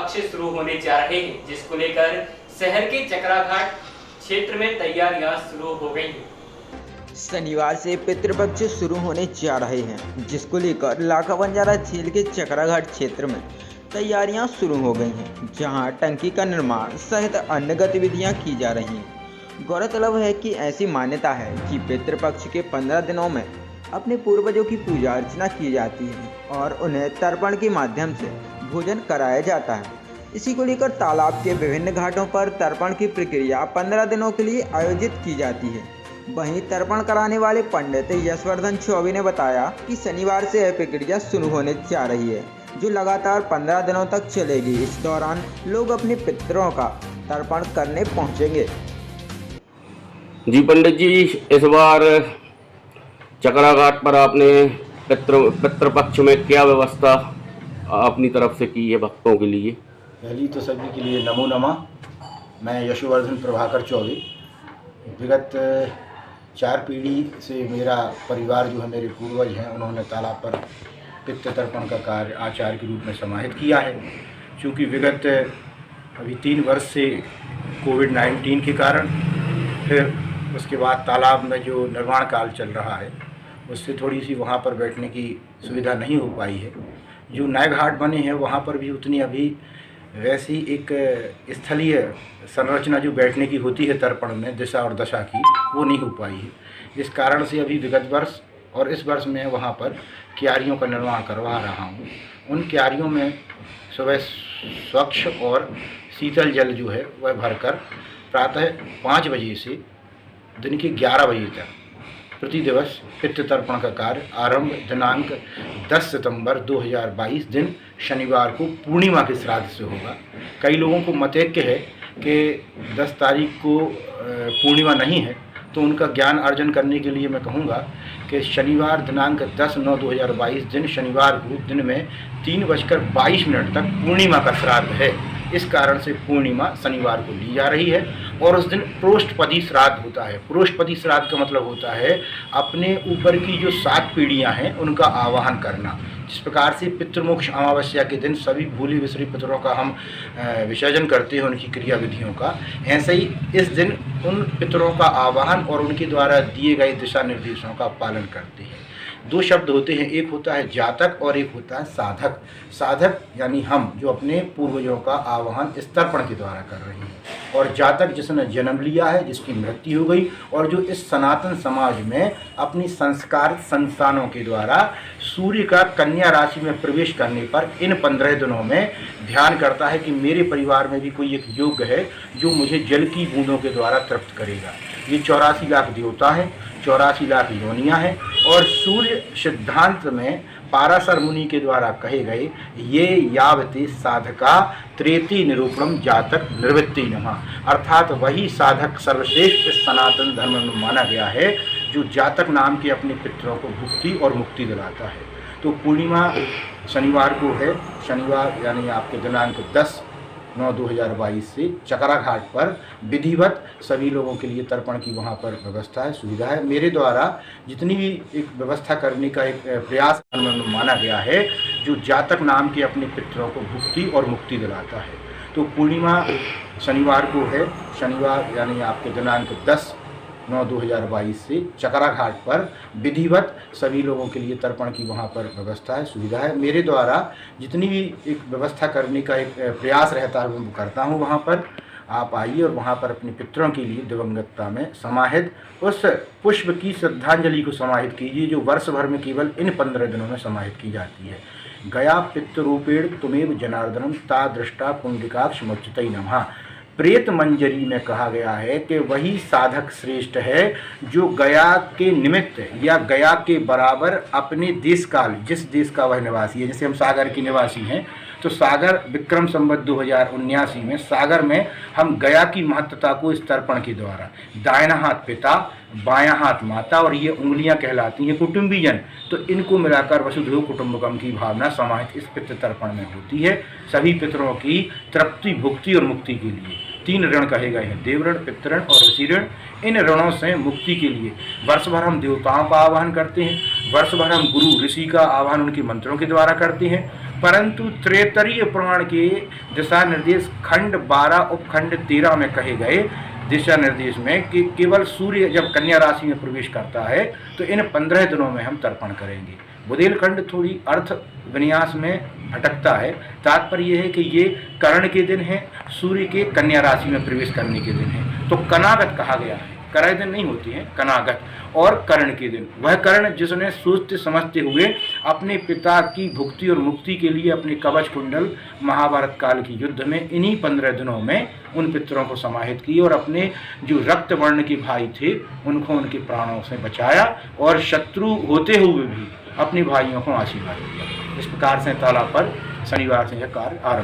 पक्ष शुरू होने जा रहे हैं, जिसको लेकर शहर के चकराघाट क्षेत्र में तैयारियां शुरू हो गई हैं। शनिवार से पितृपक्ष शुरू होने जा रहे हैं, जिसको लेकर लाखा बंजारा झील के चकराघाट क्षेत्र में तैयारियां शुरू हो गई हैं, जहां टंकी का निर्माण सहित अन्य गतिविधियां की जा रही हैं। गौरतलब है कि ऐसी मान्यता है कि पितृपक्ष के 15 दिनों में अपने पूर्वजों की पूजा अर्चना की जाती है और उन्हें तर्पण के माध्यम से भोजन कराया जाता है। इसी को लेकर तालाब के विभिन्न घाटों पर तर्पण की प्रक्रिया 15 दिनों के लिए आयोजित की जाती है। वहीं तर्पण कराने वाले पंडित यशवर्धन चौबे ने बताया कि शनिवार से यह प्रक्रिया शुरू होने जा रही है, जो लगातार 15 दिनों तक चलेगी। इस दौरान लोग अपने पितरों का तर्पण करने पहुंचेंगे। जी पंडित जी, इस बार चकराघाट पर आपने पितृपक्ष में क्या व्यवस्था अपनी तरफ से की है भक्तों के लिए? पहली तो सभी के लिए नमो नमः। मैं यशवर्धन प्रभाकर चौबे। विगत 4 पीढ़ी से मेरा परिवार जो है, मेरे पूर्वज हैं, उन्होंने तालाब पर पितृ तर्पण का कार्य आचार के रूप में समाहित किया है। चूँकि विगत अभी 3 वर्ष से कोविड-19 के कारण, फिर उसके बाद तालाब में जो निर्माण कार्य चल रहा है, उससे थोड़ी सी वहाँ पर बैठने की सुविधा नहीं हो पाई है। जो नए घाट बने हैं वहाँ पर भी उतनी अभी वैसी एक स्थलीय संरचना जो बैठने की होती है तर्पण में दिशा और दशा की, वो नहीं हो पाई है। इस कारण से अभी विगत वर्ष और इस वर्ष में वहाँ पर क्यारियों का निर्माण करवा रहा हूँ। उन क्यारियों में सुबह स्वच्छ और शीतल जल जो है वह भरकर प्रातः 5 बजे से दिन के 11 बजे तक प्रति दिवस पितृ तर्पण का कार्य आरंभ दिनांक 10 सितंबर 2022 दिन शनिवार को पूर्णिमा के श्राद्ध से होगा। कई लोगों को मतैक्य है कि 10 तारीख को पूर्णिमा नहीं है, तो उनका ज्ञान अर्जन करने के लिए मैं कहूँगा कि शनिवार दिनांक 10/9/2022 दिन शनिवार को दिन में 3:22 तक पूर्णिमा का श्राद्ध है। इस कारण से पूर्णिमा शनिवार को ली जा रही है और उस दिन प्रोष्ठपदी श्राद्ध होता है। प्रोष्ठपदी श्राद्ध का मतलब होता है अपने ऊपर की जो 7 पीढ़ियां हैं उनका आवाहन करना। जिस प्रकार से पितृमोक्ष अमावस्या के दिन सभी भूले बिसरे पितरों का हम विसर्जन करते हैं उनकी क्रिया विधियों का, ऐसे ही इस दिन उन पितरों का आवाहन और उनके द्वारा दिए गए दिशा निर्देशों का पालन करते हैं। 2 शब्द होते हैं, एक होता है जातक और एक होता है साधक। साधक यानी हम जो अपने पूर्वजों का आवाहन इस तर्पण के द्वारा कर रहे हैं, और जातक जिसने जन्म लिया है, जिसकी मृत्यु हो गई और जो इस सनातन समाज में अपनी संस्कार संस्थानों के द्वारा सूर्य का कन्या राशि में प्रवेश करने पर इन 15 दिनों में ध्यान करता है कि मेरे परिवार में भी कोई एक योग है जो मुझे जल की बूंदों के द्वारा तृप्त करेगा। ये 84 लाख देवता हैं, 84 लाख योनियाँ हैं और सूर्य सिद्धांत में पाराशर मुनि के द्वारा कहे गए ये यावती साधका त्रेति निरूपणम जातक निर्वृत्ति नमः, अर्थात वही साधक सर्वश्रेष्ठ इस सनातन धर्म में माना गया है जो जातक नाम के अपने पितरों को भुक्ति और मुक्ति दिलाता है। तो पूर्णिमा शनिवार को है, शनिवार यानी आपके दिनांक 10/9/2022 से चकराघाट पर विधिवत सभी लोगों के लिए तर्पण की वहाँ पर व्यवस्था है, सुविधा है। मेरे द्वारा जितनी भी एक व्यवस्था करने का एक प्रयास माना गया है जो जातक नाम के अपने पितरों को भुक्ति और मुक्ति दिलाता है। तो पूर्णिमा शनिवार को है, शनिवार यानी आपके दिनांक 10/9/2022 से चकराघाट पर विधिवत सभी लोगों के लिए तर्पण की वहाँ पर व्यवस्था है, सुविधा है। मेरे द्वारा जितनी भी एक व्यवस्था करने का एक प्रयास रहता है वो करता हूँ। वहाँ पर आप आइए और वहाँ पर अपने पितरों के लिए दिवंगतता में समाहित उस पुष्प की श्रद्धांजलि को समाहित कीजिए जो वर्ष भर में केवल इन 15 दिनों में समाहित की जाती है। गया पितृरूपेण तुमेव जनार्दनम ता दृष्टा पुंडिकाक्ष मुच्यते नमः। प्रेत मंजरी में कहा गया है कि वही साधक श्रेष्ठ है जो गया के निमित्त या गया के बराबर अपने देश काल, जिस देश का वह निवासी है, जैसे हम सागर के निवासी हैं तो सागर विक्रम संवत 2079 में सागर में हम गया की महत्ता को इस तर्पण के द्वारा, दाहिना हाथ पिता बायां हाथ माता और ये उंगलियां कहलाती हैं कुटुंबीजन, तो इनको मिलाकर वसुधैव कुटुंबकम की भावना समाहित इस पितृ तर्पण में होती है। सभी पितरों की तृप्ति भुक्ति और मुक्ति के लिए 3 ऋण कहे गए हैं, देव ऋण, पितृ ऋण और ऋषि ऋण। इन ऋणों से मुक्ति के लिए वर्ष भर हम देवताओं का आवाहन करते हैं, वर्ष भर हम गुरु ऋषि का आवाहन उनके मंत्रों के द्वारा करते हैं परंतु त्रेतरीय पुराण के दिशा निर्देश खंड 12 उपखंड 13 में कहे गए दिशा निर्देश में कि केवल सूर्य जब कन्या राशि में प्रवेश करता है तो इन 15 दिनों में हम तर्पण करेंगे। बुंदेलखंड थोड़ी अर्थ विन्यास में भटकता है। तात्पर्य यह है कि ये करण के दिन है, सूर्य के कन्या राशि में प्रवेश करने के दिन है, तो कनागत कहा गया है। करय दिन नहीं होती है, कनागत। और कर्ण के दिन, वह कर्ण जिसने सोचते समझते हुए अपने पिता की भुक्ति और मुक्ति के लिए अपने कवच कुंडल महाभारत काल के युद्ध में इन्हीं 15 दिनों में उन पितरों को समाहित की और अपने जो रक्त वर्ण के भाई थे उनको उनके प्राणों से बचाया और शत्रु होते हुए भी अपने भाइयों को आशीर्वाद दिया। इस प्रकार से तालाब पर शनिवार से यह कार्य आरंभ